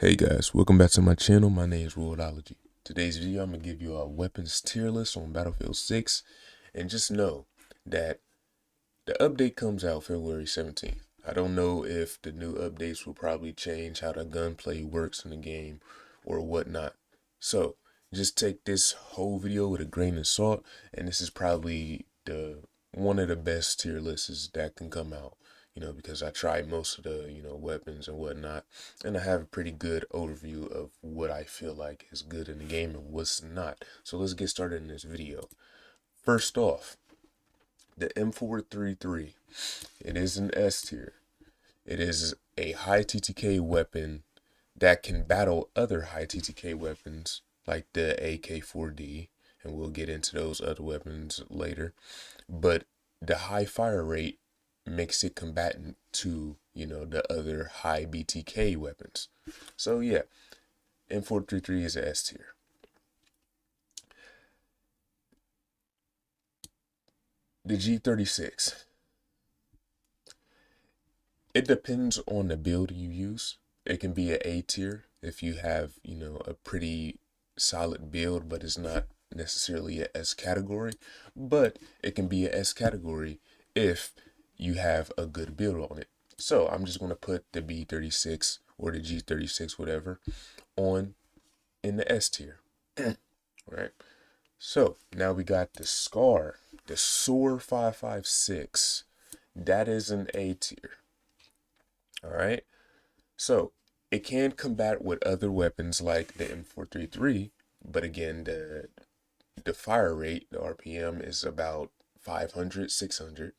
Hey guys, welcome back to my channel. My name is Worldology. Today's video, I'm going to give you a weapons tier list on Battlefield 6. And just know that the update comes out February 17th. I don't know if the new updates will probably change how the gunplay works in the game or whatnot. So just take this whole video with a grain of salt, and this is probably one of the best tier lists that can come out. Because I tried most of the, weapons and whatnot, and I have a pretty good overview of what I feel like is good in the game and what's not. So let's get started in this video. First off, the M433. It is an S tier. It is a high TTK weapon that can battle other high TTK weapons like the AK-4D, and we'll get into those other weapons later. But the high fire rate makes it combatant to, the other high BTK weapons. So yeah, M433 is a S tier. The G36. It depends on the build you use. It can be an A tier if you have, a pretty solid build, but it's not necessarily a S category. But it can be a S category if you have a good build on it. So I'm just going to put the B36 or the G36, whatever, on in the S tier. Right. So now we got the SCAR, the SOAR 556. That is an A tier. All right. So it can combat with other weapons like the M433, but again, the fire rate, the RPM is about 500, 600.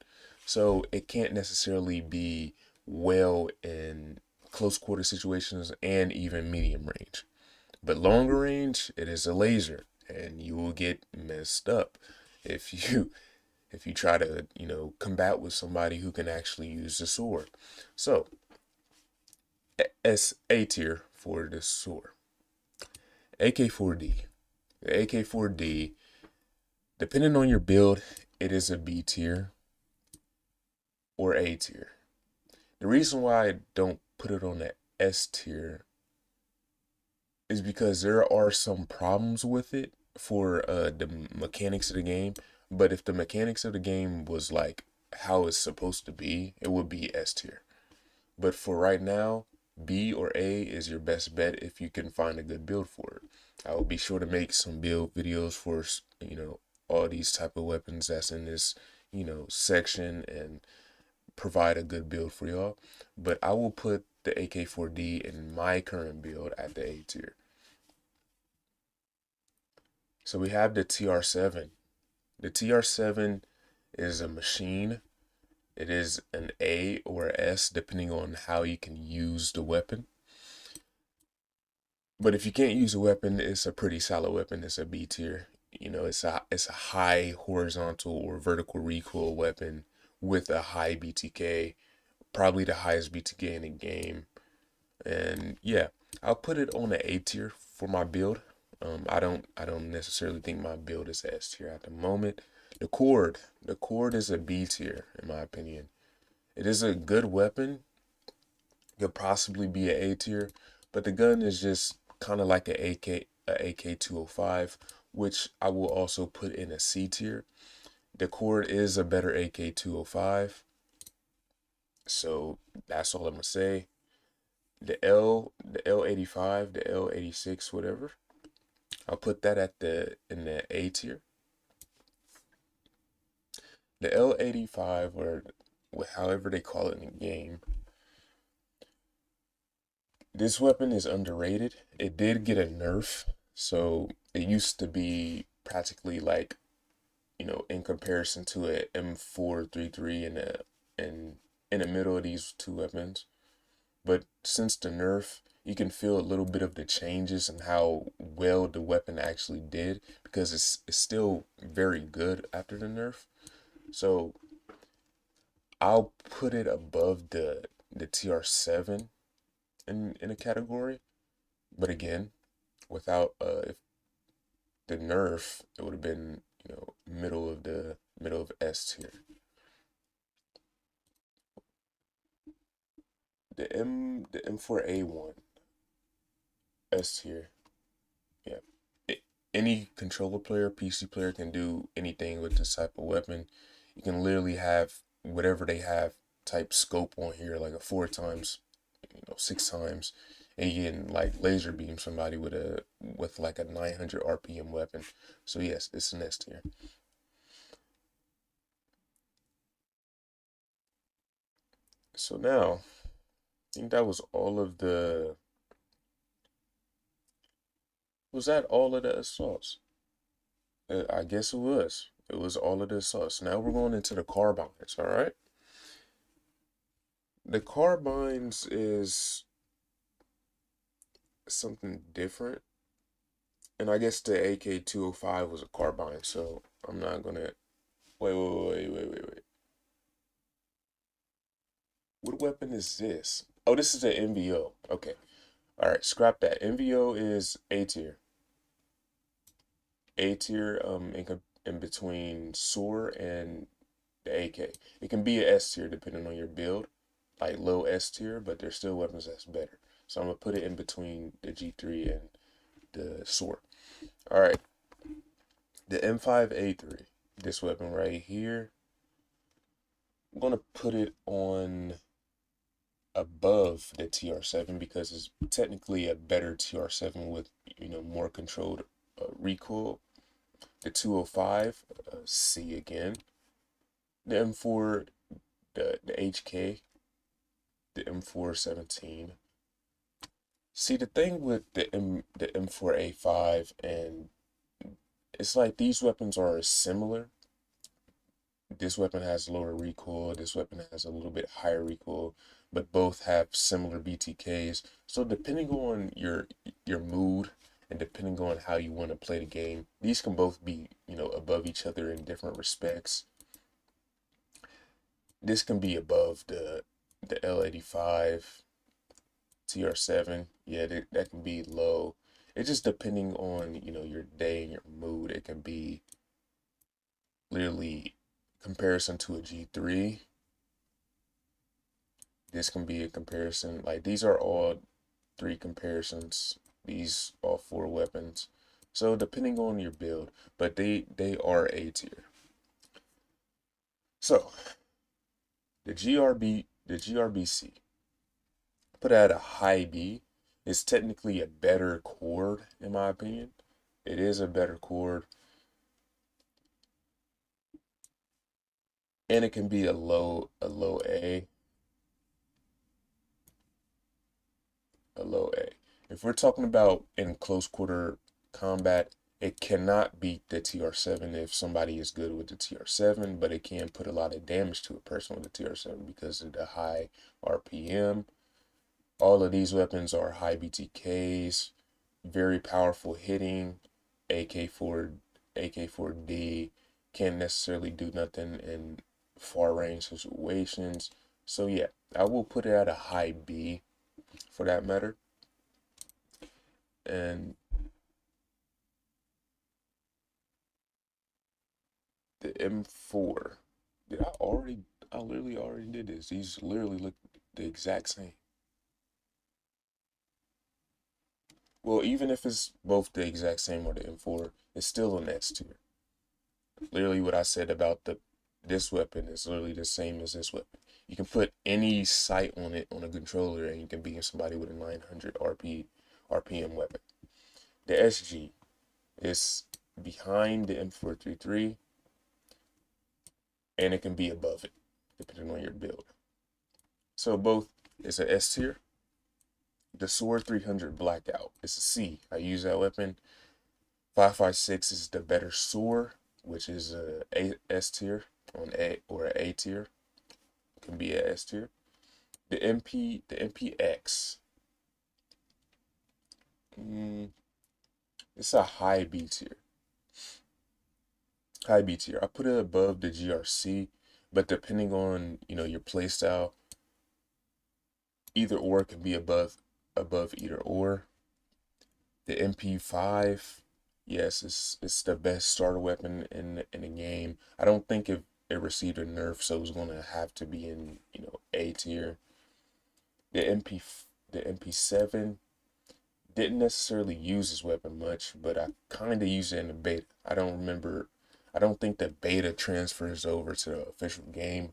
So it can't necessarily be well in close quarter situations and even medium range. But longer range, it is a laser, and you will get messed up if you try to, combat with somebody who can actually use the sword. So S A tier for the sword. AK-4D. The AK-4D, depending on your build, it is a B tier or A tier. The reason why I don't put it on the S tier is because there are some problems with it for the mechanics of the game. But if the mechanics of the game was like how it's supposed to be, it would be S tier. But for right now, B or A is your best bet if you can find a good build for it. I will be sure to make some build videos for, all these type of weapons that's in this, section, and provide a good build for y'all. But I will put the AK-4D in my current build at the A tier. So we have the TR7. The TR7 is a machine. It is an A or S depending on how you can use the weapon. But if you can't use a weapon, it's a pretty solid weapon. It's a B tier. It's a high horizontal or vertical recoil weapon with a high BTK, probably the highest BTK in the game. And yeah, I'll put it on the A tier for my build. I don't necessarily think my build is S tier at the moment. The cord is a B tier in my opinion. It is a good weapon. Could possibly be an A tier, but the gun is just kind of like a AK-205, which I will also put in a C tier. The cord is a better AK-205, so that's all I'm gonna say. The L85, the L86, whatever, I'll put that in the A tier. The L85, or however they call it in the game, this weapon is underrated. It did get a nerf, so it used to be practically like, in comparison to a M433 in the middle of these two weapons. But since the nerf, you can feel a little bit of the changes and how well the weapon actually did, because it's still very good after the nerf. So I'll put it above the TR7 in a category. But again, without if the nerf, it would have been, middle of S tier. The M4A1. S tier. Yeah. Any controller player, PC player can do anything with this type of weapon. You can literally have whatever they have type scope on here, like a 4 times, 6 times, and you can like laser beam somebody with like a 900 RPM weapon. So yes, it's an S tier. So now, I think that was all of the. Was that all of the assaults? I guess it was. It was all of the assaults. Now we're going into the carbines. All right. The carbines is something different, and I guess the AK-205 was a carbine. So I'm not gonna. Wait. What weapon is this? Oh, this is the MVO. Okay. All right. Scrap that. MVO is A tier. A tier. In between SOAR and the AK. It can be a S tier depending on your build, like low S tier, but there's still weapons that's better. So I'm gonna put it in between the G3 and the SOAR. All right, the M5A3, this weapon right here, I'm gonna put it on above the TR7 because it's technically a better TR7 with more controlled recoil. The 205, C again. The M4, the HK, the M417. See, the thing with the M4A5 and it's like these weapons are similar. This weapon has lower recoil, this weapon has a little bit higher recoil, but both have similar BTKs. So depending on your mood and depending on how you want to play the game, these can both be, above each other in different respects. This can be above the L85, TR7, yeah, that can be low. It's just depending on, your day and your mood. It can be literally comparison to a G3. This can be a comparison. Like these are all 3 comparisons. These all 4 weapons. So depending on your build, but they are A tier. So the GRBC, put at a high B. It's technically a better chord in my opinion. It is a better chord, and it can be a low A, a low A. If we're talking about in close quarter combat, it cannot beat the TR7 if somebody is good with the TR7, but it can put a lot of damage to a person with the TR7 because of the high RPM. All of these weapons are high BTKs, very powerful hitting. AK4, AK4D can't necessarily do nothing in far range situations. So yeah, I will put it at a high B for that matter. And the M4, did I already? I literally already did this. These literally look the exact same. Well, even if it's both the exact same or the M4, it's still an S tier. Literally what I said about this weapon is literally the same as this weapon. You can put any sight on it on a controller and you can beat somebody with a 900 RPM weapon. The SG is behind the M433 and it can be above it depending on your build. So both is a S tier. The Sword 300 Blackout is a C. I use that weapon. 5.56 is the better sword, which is a S tier on A or a tier. Can be a S tier. The MPX, it's a high B tier. High B tier. I put it above the GRC, but depending on your playstyle, either or can be above either or. The MP5, yes, it's the best starter weapon in the game. I don't think it received a nerf, so it's gonna have to be in A tier. The MP the MP7, Didn't necessarily use this weapon much, but I kind of used it in the beta. I don't remember. I don't think the beta transfers over to the official game,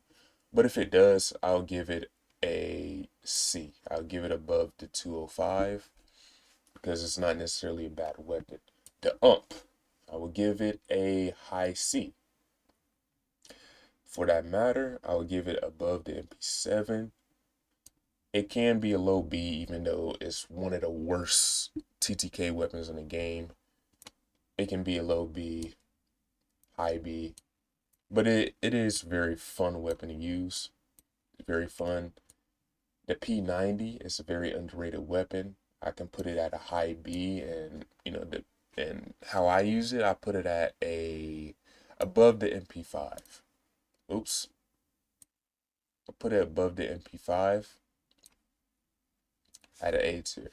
but if it does, I'll give it a C. I'll give it above the 205 because it's not necessarily a bad weapon. The I will give it a high C. For that matter, I will give it above the MP7. It can be a low B, even though it's one of the worst TTK weapons in the game. It can be a low B, high B, but it is a very fun weapon to use. Very fun. The P90 is a very underrated weapon. I can put it at a high B, and and how I use it, I put it at a above the MP5. Oops. I put it above the MP5 at an A tier.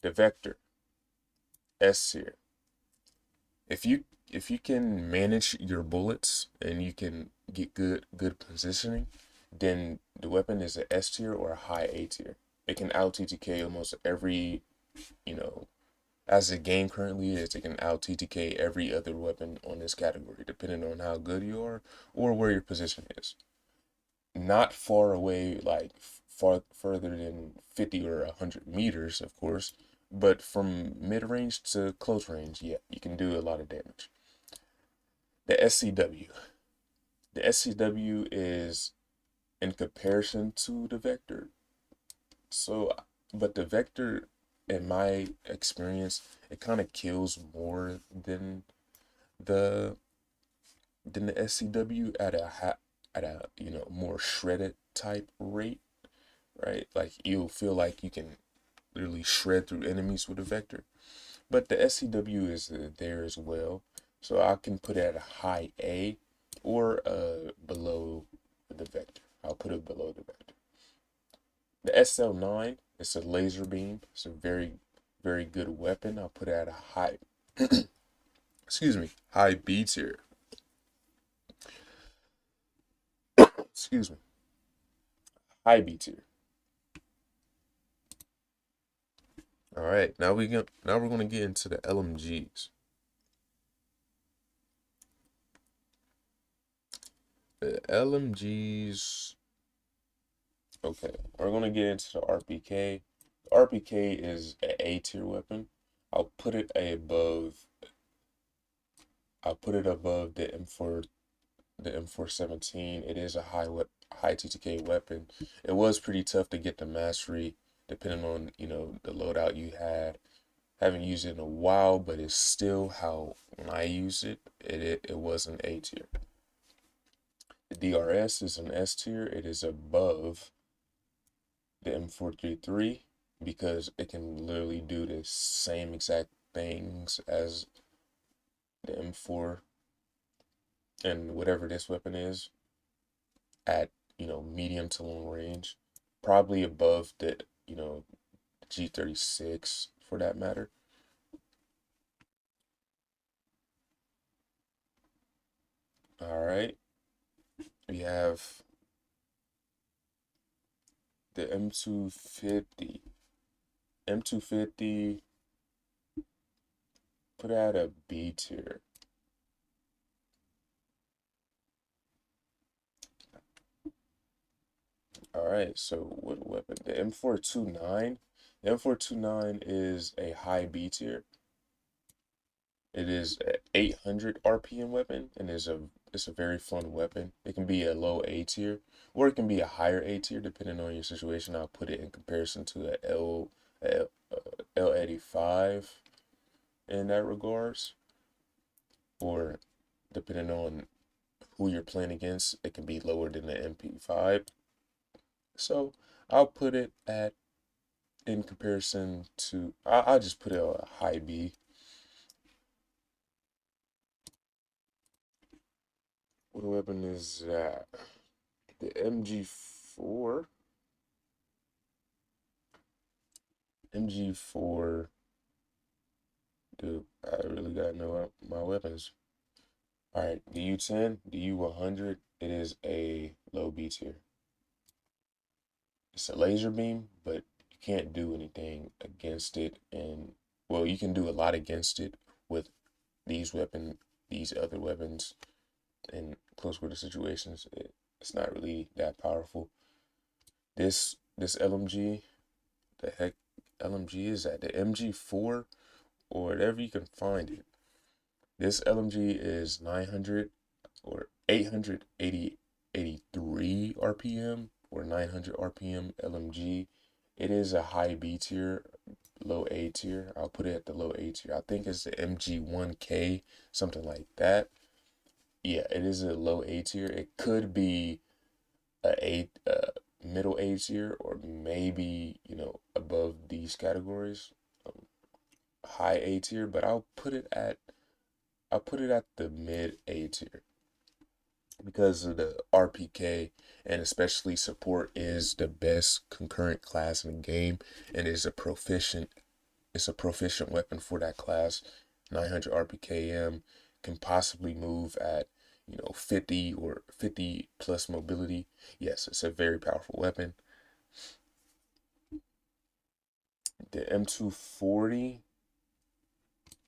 The Vector, S tier. If you can manage your bullets and you can get good positioning, then the weapon is an S tier or a high A tier. It can out TTK almost every, as the game currently is, it can out TTK every other weapon on this category, depending on how good you are or where your position is. Not far away, like further than 50 or 100 meters, of course, but from mid range to close range, yeah, you can do a lot of damage. The SCW. The SCW is in comparison to the Vector. So, but the Vector, in my experience, it kind of kills more the than the SCW at a more shredded type rate, right? Like you'll feel like you can literally shred through enemies with a Vector. But the SCW is there as well, so I can put it at a high A or below the Vector. I'll put it below the Vector. The SL9 is a laser beam. It's a very good weapon. I'll put it at a high excuse me, high B tier. Excuse me, high B tier. All right, now we're gonna get into the LMGs. The LMGs. Okay, we're gonna get into the RPK. The RPK is an A tier weapon. I'll put it above. I'll put it above the M417. It is a high TTK weapon. It was pretty tough to get the mastery, depending on the loadout you had. Haven't used it in a while, but it's still how when I use it, it was an A tier. The DRS is an S tier. It is above the M433 because it can literally do the same exact things as the M4 and whatever this weapon is at medium to long range, probably above the G36 for that matter. All right, we have the M250. M250, put out a B tier. All right, so what weapon? The M429. The M429 is a high B tier. It is an 800 RPM weapon, and it's a very fun weapon. It can be a low A tier, or it can be a higher A tier, depending on your situation. I'll put it in comparison to the L85 in that regards, or depending on who you're playing against, it can be lower than the MP5. So I'll put it at in comparison to I'll just put it a high B. What weapon is that? The MG4. MG4. Dude, I really gotta know my weapons. Alright, the U10, the U100, it is a low B tier. It's a laser beam, but you can't do anything against it, and well, you can do a lot against it with these other weapons in close quarter situations. It's not really that powerful. This LMG, the heck LMG is that? The MG4 or whatever you can find it. This LMG is 900 or 883 RPM or 900 RPM LMG. It is a high B tier, low A tier. I'll put it at the low A tier. I think it's the MG1K, something like that. Yeah, it is a low A tier. It could be a middle A tier or maybe, above these categories, high A tier, but I'll put it at the mid A tier because of the RPK, and especially support is the best concurrent class in the game and is a proficient weapon for that class. 900 RPKM can possibly move at 50 or 50 plus mobility. Yes, it's a very powerful weapon. The M240,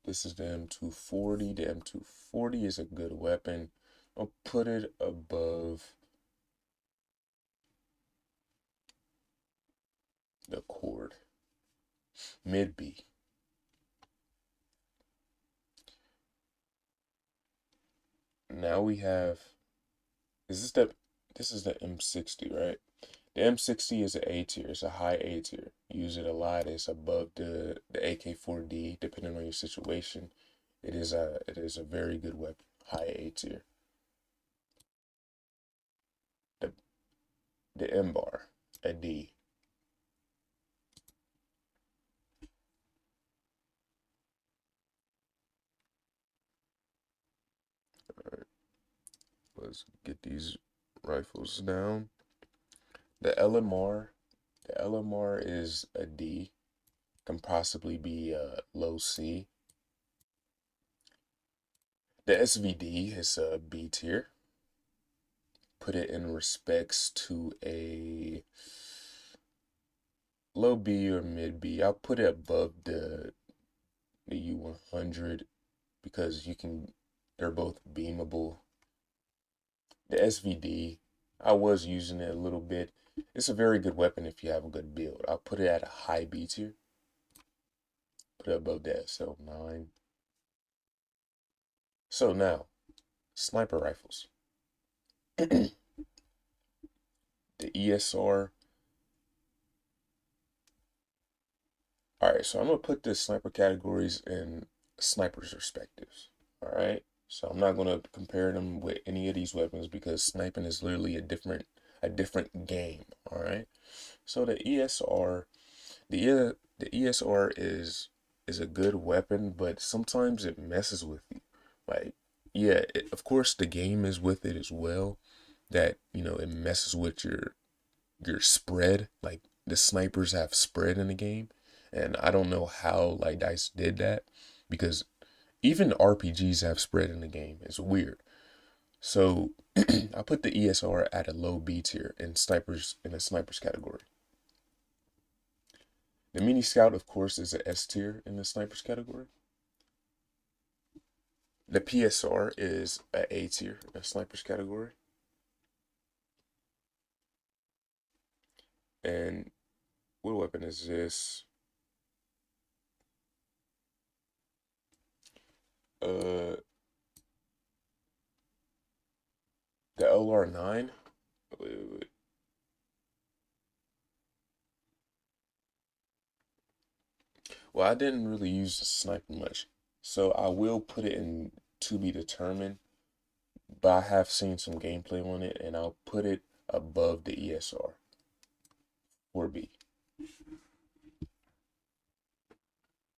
this is the M240. The M240 is a good weapon. I'll put it above the cord. Mid B. Now we have, this is the M60, right? The M60 is an A tier. It's a high A tier. Use it a lot. It's above the AK-4D, depending on your situation. It is a very good weapon. High A tier. The the M bar, a D. All right, let's get these rifles down. The LMR, the LMR is a D. Can possibly be a low C. The SVD is a B tier. Put it in respects to a low B or mid B. I'll put it above the U100 because they're both beamable. The SVD, I was using it a little bit. It's a very good weapon if you have a good build. I'll put it at a high B tier. Put it above the SL9. So now, sniper rifles. The ESR. Alright, so I'm going to put the sniper categories in snipers' perspectives. Alright, so I'm not going to compare them with any of these weapons because sniping is literally a different game. Alright, so the ESR, the ESR is a good weapon, but sometimes it messes with you. Like, yeah, of course the game is with it as well. That it messes with your spread. Like the snipers have spread in the game, and I don't know how like Dice did that because even RPGs have spread in the game. It's weird. So I put the ESR at a low B tier in the snipers category. The mini scout, of course, is a S tier in the snipers category. The PSR is a tier in the snipers category. And what weapon is this? Uh, the LR9. Wait. Well, I didn't really use the sniper much, so I will put it in to be determined. But I have seen some gameplay on it, and I'll put it above the ESR or B.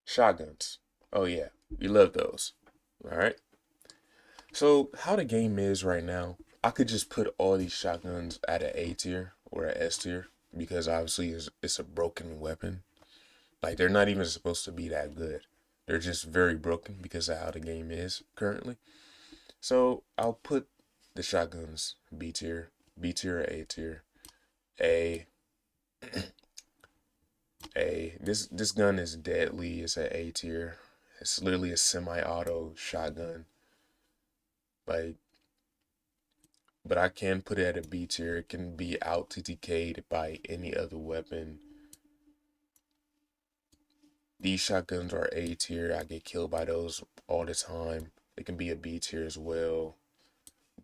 Shotguns. Oh yeah, we love those. All right. So how the game is right now, I could just put all these shotguns at an A tier or an S tier because obviously it's a broken weapon. Like they're not even supposed to be that good. They're just very broken because of how the game is currently. So I'll put the shotguns B tier or A tier. A A. This gun is deadly. It's an A tier. It's literally a semi-auto shotgun. Like, but I can put it at a B tier. It can be out TTK'd by any other weapon. These shotguns are A tier. I get killed by those all the time. It can be a B tier as well.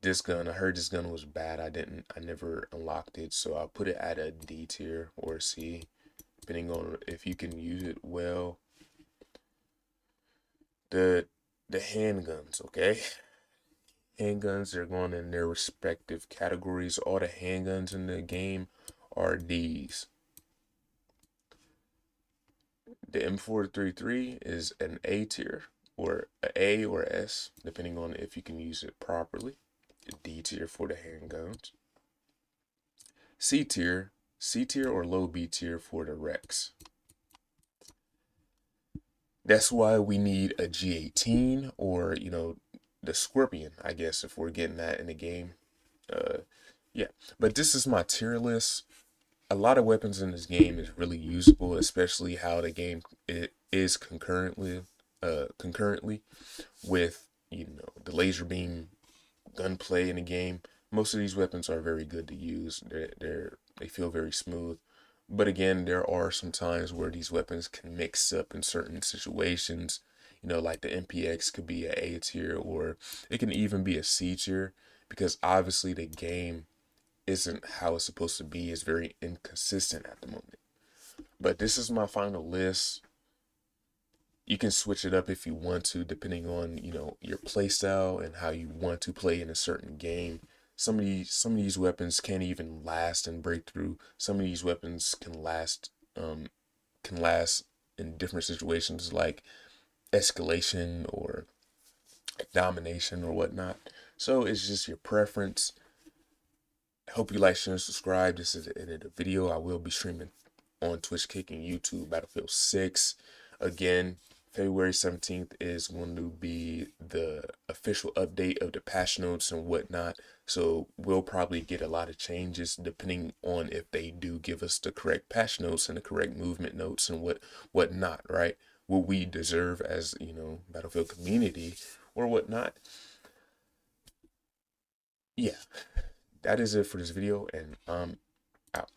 This gun, I heard this gun was bad. I never unlocked it, so I'll put it at a D tier or C, depending on if you can use it well. The the handguns, okay? Handguns are going in their respective categories. All the handguns in the game are D's. The M433 is an A tier, or a or S, depending on if you can use it properly. D tier for the handguns. C tier, C tier or low B tier for the Rex. That's why we need a G18 or, the Scorpion, I guess, if we're getting that in the game. Uh, yeah, but this is my tier list. A lot of weapons in this game is really usable, especially how the game it is concurrently with the laser beam gunplay in the game. Most of these weapons are very good to use. They feel very smooth. But again, there are some times where these weapons can mix up in certain situations. Like the MPX could be a A tier, or it can even be a C tier, because obviously the game isn't how it's supposed to be. It's very inconsistent at the moment. But this is my final list. You can switch it up if you want to, depending on your play style and how you want to play in a certain game. Some of these weapons can't even last in breakthrough. Some of these weapons can last in different situations like escalation or domination or whatnot. So it's just your preference. I hope you like, share, and subscribe. This is the end of the video. I will be streaming on Twitch, Kick, and YouTube Battlefield 6. Again, February 17th is going to be the official update of the patch notes and whatnot. So we'll probably get a lot of changes depending on if they do give us the correct patch notes and the correct movement notes and whatnot, right? What we deserve as, Battlefield community or whatnot. Yeah, that is it for this video, and I'm out.